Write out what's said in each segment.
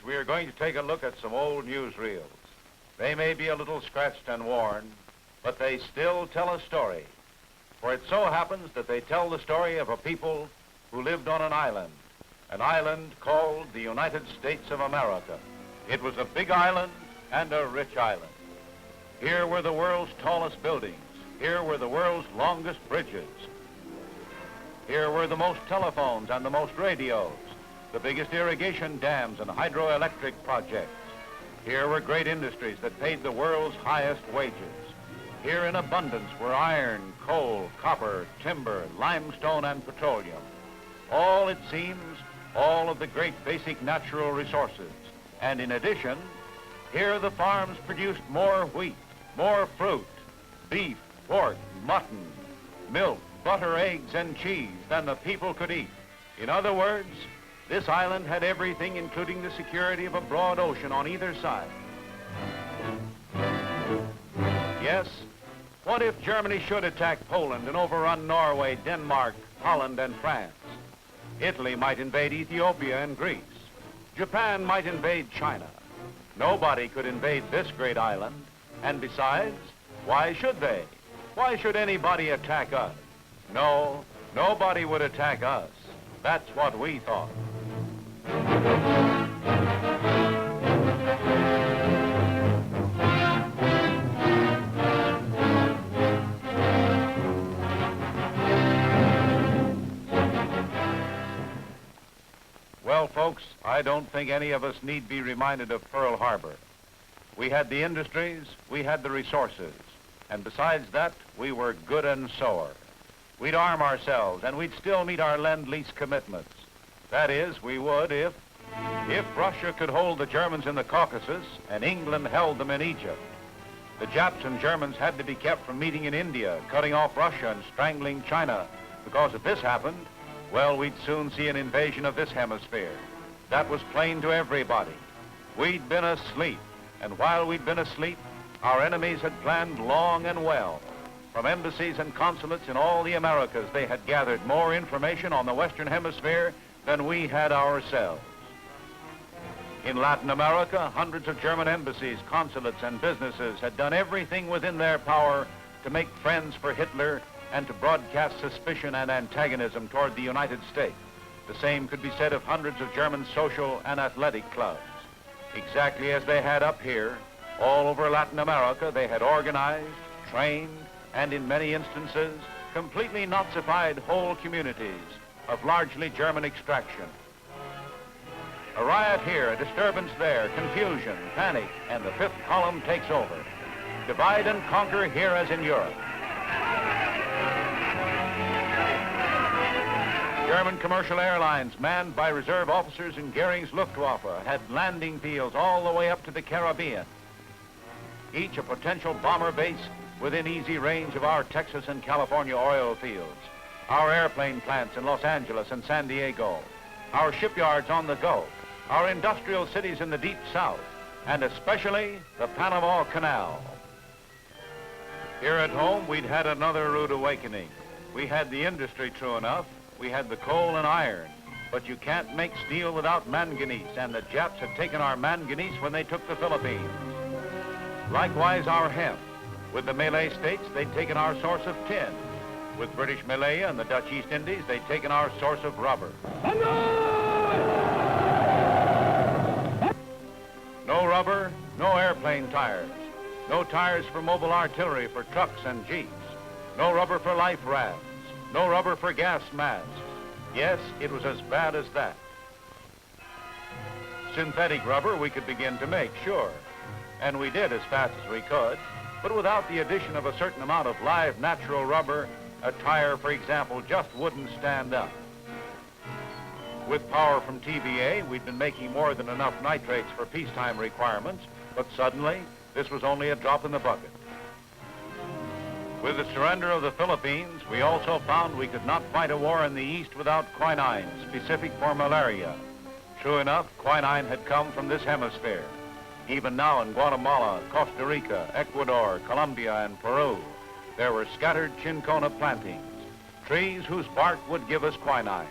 we are going to take a look at some old newsreels. They may be a little scratched and worn, but they still tell a story. For it so happens that they tell the story of a people who lived on an island called the United States of America. It was a big island and a rich island. Here were the world's tallest buildings. Here were the world's longest bridges. Here were the most telephones and the most radios, the biggest irrigation dams and hydroelectric projects. Here were great industries that paid the world's highest wages. Here in abundance were iron, coal, copper, timber, limestone, and petroleum. All, it seems, all of the great basic natural resources. And in addition, here the farms produced more wheat, more fruit, beef, pork, mutton, milk, butter, eggs, and cheese than the people could eat. In other words, this island had everything, including the security of a broad ocean on either side. Yes, what if Germany should attack Poland and overrun Norway, Denmark, Holland, and France? Italy might invade Ethiopia and Greece. Japan might invade China. Nobody could invade this great island. And besides, why should they? Why should anybody attack us? No, nobody would attack us. That's what we thought. Well, folks, I don't think any of us need be reminded of Pearl Harbor. We had the industries, we had the resources, and besides that, we were good and sore. We'd arm ourselves, and we'd still meet our Lend-Lease commitments. That is, we would if Russia could hold the Germans in the Caucasus and England held them in Egypt. The Japs and Germans had to be kept from meeting in India, cutting off Russia and strangling China, because if this happened, well, we'd soon see an invasion of this hemisphere. That was plain to everybody. We'd been asleep, and while we'd been asleep, our enemies had planned long and well. From embassies and consulates in all the Americas, they had gathered more information on the Western Hemisphere than we had ourselves. In Latin America, hundreds of German embassies, consulates, and businesses had done everything within their power to make friends for Hitler and to broadcast suspicion and antagonism toward the United States. The same could be said of hundreds of German social and athletic clubs. Exactly as they had up here, all over Latin America, they had organized, trained, and in many instances, completely Nazified whole communities of largely German extraction. A riot here, a disturbance there, confusion, panic, and the fifth column takes over. Divide and conquer here as in Europe. German commercial airlines, manned by reserve officers in Goering's Luftwaffe, had landing fields all the way up to the Caribbean, each a potential bomber base within easy range of our Texas and California oil fields, our airplane plants in Los Angeles and San Diego, our shipyards on the Gulf, our industrial cities in the deep South, and especially the Panama Canal. Here at home, we'd had another rude awakening. We had the industry, true enough. We had the coal and iron, but you can't make steel without manganese, and the Japs had taken our manganese when they took the Philippines. Likewise, our hemp. With the Malay states, they'd taken our source of tin. With British Malaya and the Dutch East Indies, they'd taken our source of rubber. No rubber, no airplane tires. No tires for mobile artillery for trucks and jeeps. No rubber for life rafts. No rubber for gas masks. Yes, it was as bad as that. Synthetic rubber we could begin to make, sure. And we did as fast as we could, but without the addition of a certain amount of live natural rubber, a tire, for example, just wouldn't stand up. With power from TVA, we'd been making more than enough nitrates for peacetime requirements, but suddenly, this was only a drop in the bucket. With the surrender of the Philippines, we also found we could not fight a war in the East without quinine, specific for malaria. True enough, quinine had come from this hemisphere. Even now in Guatemala, Costa Rica, Ecuador, Colombia, and Peru, there were scattered chinchona plantings, trees whose bark would give us quinine.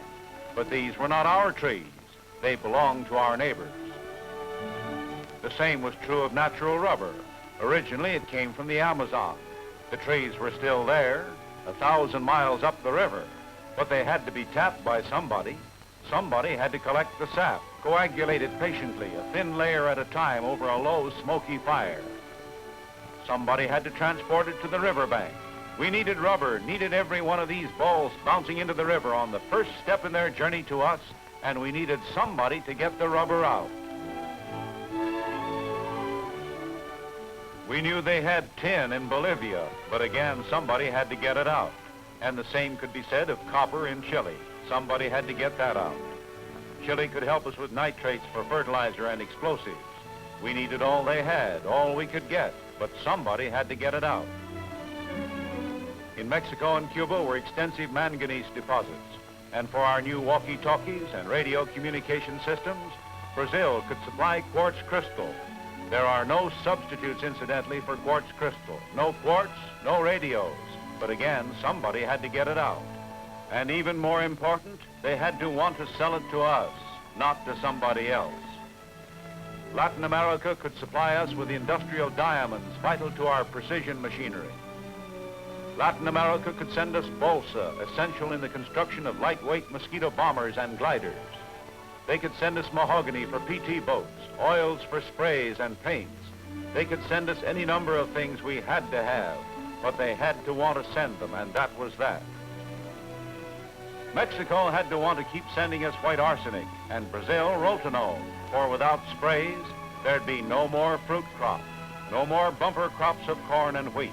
But these were not our trees. They belonged to our neighbors. The same was true of natural rubber. Originally, it came from the Amazon. The trees were still there, 1,000 miles up the river, but they had to be tapped by somebody. Somebody had to collect the sap, coagulate it patiently, a thin layer at a time over a low, smoky fire. Somebody had to transport it to the riverbank. We needed rubber, needed every one of these balls bouncing into the river on the first step in their journey to us, and we needed somebody to get the rubber out. We knew they had tin in Bolivia, but again, somebody had to get it out. And the same could be said of copper in Chile. Somebody had to get that out. Chile could help us with nitrates for fertilizer and explosives. We needed all they had, all we could get, but somebody had to get it out. In Mexico and Cuba were extensive manganese deposits. And for our new walkie-talkies and radio communication systems, Brazil could supply quartz crystal. There are no substitutes, incidentally, for quartz crystal. No quartz, no radios. But again, somebody had to get it out. And even more important, they had to want to sell it to us, not to somebody else. Latin America could supply us with industrial diamonds vital to our precision machinery. Latin America could send us balsa, essential in the construction of lightweight mosquito bombers and gliders. They could send us mahogany for PT boats, oils for sprays and paints. They could send us any number of things we had to have, but they had to want to send them, and that was that. Mexico had to want to keep sending us white arsenic, and Brazil rotenone, for without sprays, there'd be no more fruit crop, no more bumper crops of corn and wheat.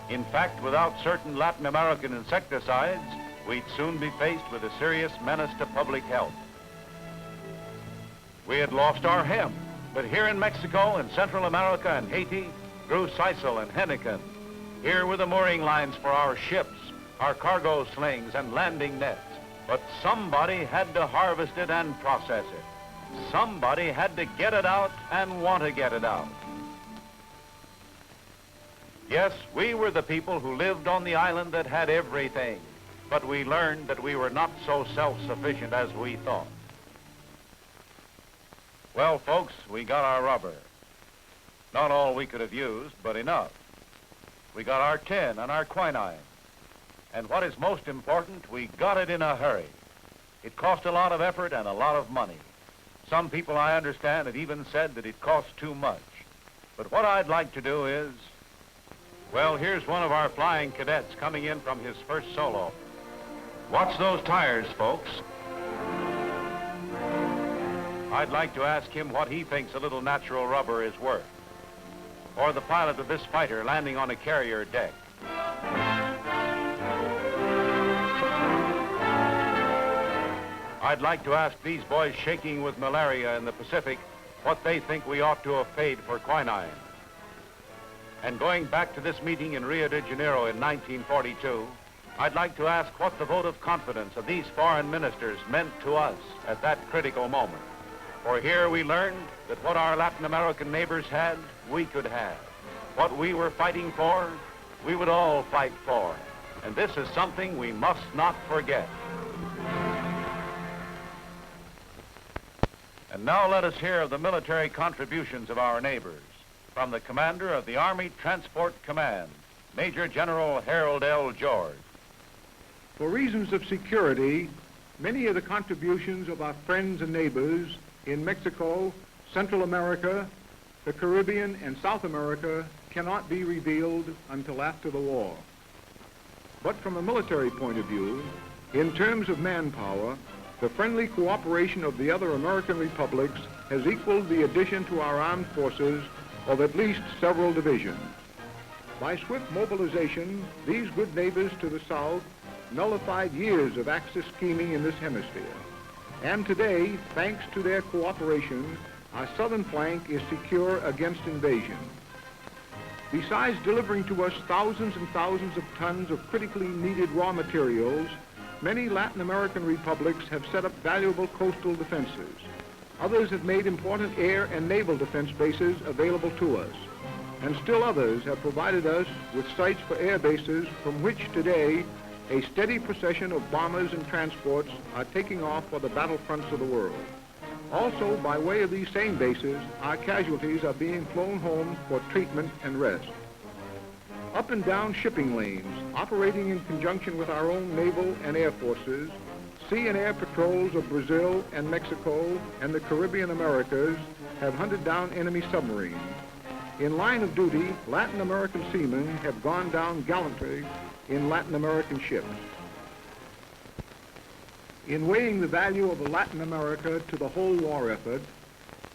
In fact, without certain Latin American insecticides, we'd soon be faced with a serious menace to public health. We had lost our hemp, but here in Mexico and Central America and Haiti grew sisal and henequen. Here were the mooring lines for our ships, our cargo slings and landing nets. But somebody had to harvest it and process it. Somebody had to get it out and want to get it out. Yes, we were the people who lived on the island that had everything, but we learned that we were not so self-sufficient as we thought. Well, folks, we got our rubber. Not all we could have used, but enough. We got our tin and our quinine. And what is most important, we got it in a hurry. It cost a lot of effort and a lot of money. Some people, I understand, have even said that it cost too much. But what I'd like to do is, well, here's one of our flying cadets coming in from his first solo. Watch those tires, folks. I'd like to ask him what he thinks a little natural rubber is worth. Or the pilot of this fighter landing on a carrier deck. I'd like to ask these boys shaking with malaria in the Pacific what they think we ought to have paid for quinine. And going back to this meeting in Rio de Janeiro in 1942, I'd like to ask what the vote of confidence of these foreign ministers meant to us at that critical moment. For here we learned that what our Latin American neighbors had, we could have. What we were fighting for, we would all fight for. And this is something we must not forget. And now let us hear of the military contributions of our neighbors. From the commander of the Army Transport Command, Major General Harold L. George. For reasons of security, many of the contributions of our friends and neighbors in Mexico, Central America, the Caribbean, and South America cannot be revealed until after the war. But from a military point of view, in terms of manpower, the friendly cooperation of the other American republics has equaled the addition to our armed forces of at least several divisions. By swift mobilization, these good neighbors to the south nullified years of Axis scheming in this hemisphere. And today, thanks to their cooperation, our southern flank is secure against invasion. Besides delivering to us thousands and thousands of tons of critically needed raw materials, many Latin American republics have set up valuable coastal defenses. Others have made important air and naval defense bases available to us. And still others have provided us with sites for air bases from which today a steady procession of bombers and transports are taking off for the battlefronts of the world. Also, by way of these same bases, our casualties are being flown home for treatment and rest. Up and down shipping lanes, operating in conjunction with our own naval and air forces, sea and air patrols of Brazil and Mexico and the Caribbean Americas have hunted down enemy submarines. In line of duty, Latin American seamen have gone down gallantly in Latin American ships. In weighing the value of Latin America to the whole war effort,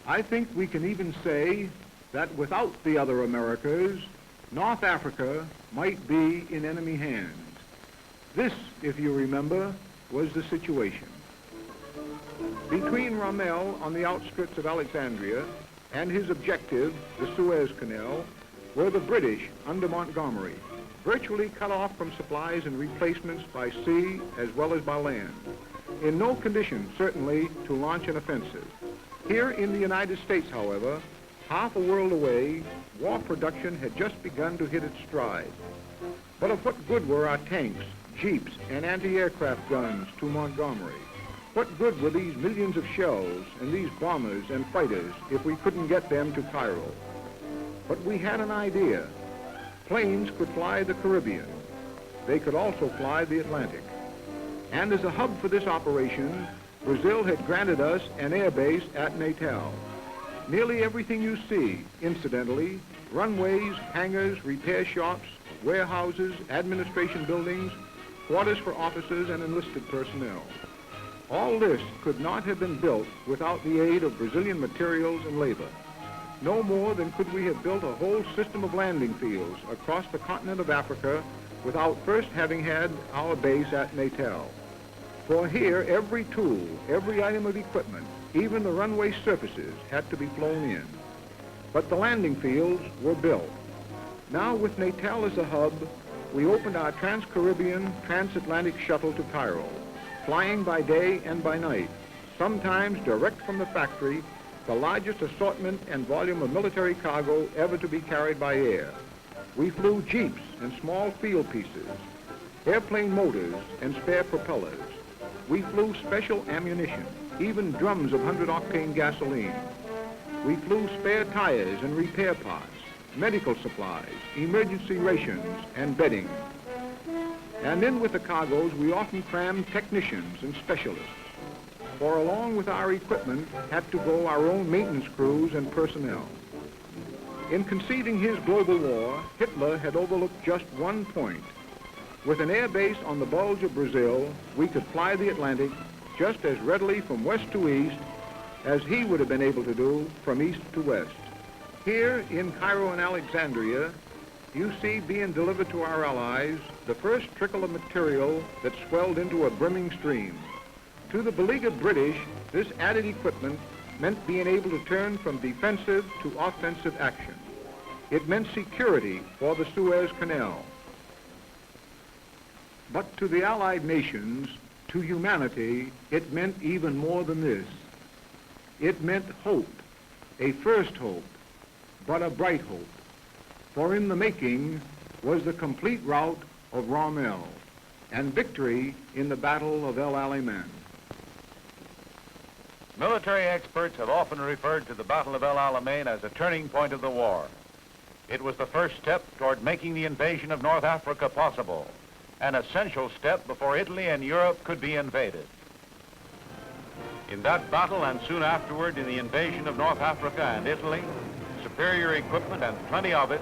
I think we can even say that without the other Americas, North Africa might be in enemy hands. This, if you remember, was the situation. Between Rommel on the outskirts of Alexandria and his objective, the Suez Canal, were the British under Montgomery, virtually cut off from supplies and replacements by sea as well as by land, in no condition, certainly, to launch an offensive. Here in the United States, however, half a world away, war production had just begun to hit its stride. But of what good were our tanks, jeeps, and anti-aircraft guns to Montgomery? What good were these millions of shells and these bombers and fighters if we couldn't get them to Cairo? But we had an idea. Planes could fly the Caribbean. They could also fly the Atlantic. And as a hub for this operation, Brazil had granted us an air base at Natal. Nearly everything you see, incidentally, runways, hangars, repair shops, warehouses, administration buildings, quarters for officers and enlisted personnel. All this could not have been built without the aid of Brazilian materials and labor. No more than could we have built a whole system of landing fields across the continent of Africa without first having had our base at Natal. For here, every tool, every item of equipment, even the runway surfaces had to be flown in. But the landing fields were built. Now with Natal as a hub, we opened our trans-Caribbean, transatlantic shuttle to Cairo, flying by day and by night, sometimes direct from the factory, the largest assortment and volume of military cargo ever to be carried by air. We flew jeeps and small field pieces, airplane motors and spare propellers. We flew special ammunition, even drums of 100-octane gasoline. We flew spare tires and repair parts, medical supplies, emergency rations, and bedding. And in with the cargoes, we often crammed technicians and specialists. For along with our equipment had to go our own maintenance crews and personnel. In conceiving his global war, Hitler had overlooked just one point. With an air base on the bulge of Brazil, we could fly the Atlantic just as readily from west to east as he would have been able to do from east to west. Here in Cairo and Alexandria, you see being delivered to our allies the first trickle of material that swelled into a brimming stream. To the beleaguered British, this added equipment meant being able to turn from defensive to offensive action. It meant security for the Suez Canal. But to the Allied nations, to humanity, it meant even more than this. It meant hope, a first hope, but a bright hope. For in the making was the complete rout of Rommel and victory in the Battle of El Alamein. Military experts have often referred to the Battle of El Alamein as a turning point of the war. It was the first step toward making the invasion of North Africa possible, an essential step before Italy and Europe could be invaded. In that battle and soon afterward in the invasion of North Africa and Italy, superior equipment and plenty of it,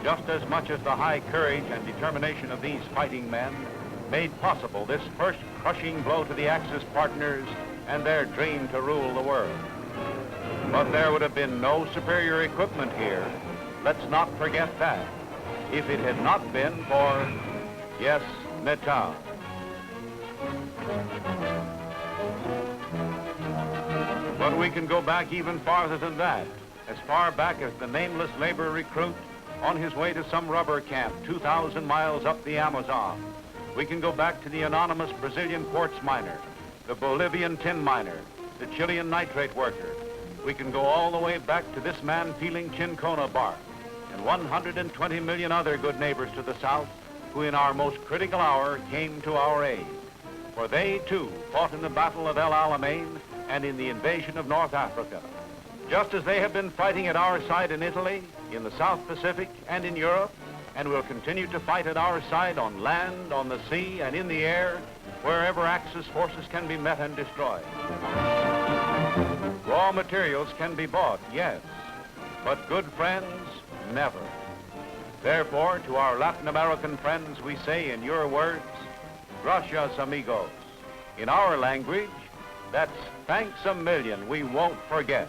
just as much as the high courage and determination of these fighting men, made possible this first crushing blow to the Axis partners and their dream to rule the world. But there would have been no superior equipment here. Let's not forget that, if it had not been for, yes, Natal. But we can go back even farther than that, as far back as the nameless labor recruit on his way to some rubber camp 2,000 miles up the Amazon. We can go back to the anonymous Brazilian quartz miner, the Bolivian tin miner, the Chilean nitrate worker. We can go all the way back to this man peeling chinchona bark, and 120 million other good neighbors to the south who in our most critical hour came to our aid. For they, too, fought in the Battle of El Alamein and in the invasion of North Africa. Just as they have been fighting at our side in Italy, in the South Pacific, and in Europe, and will continue to fight at our side on land, on the sea, and in the air, wherever Axis forces can be met and destroyed. Raw materials can be bought, yes, but good friends, never. Therefore, to our Latin American friends, we say in your words, "Gracias, amigos." In our language, that's thanks a million, we won't forget.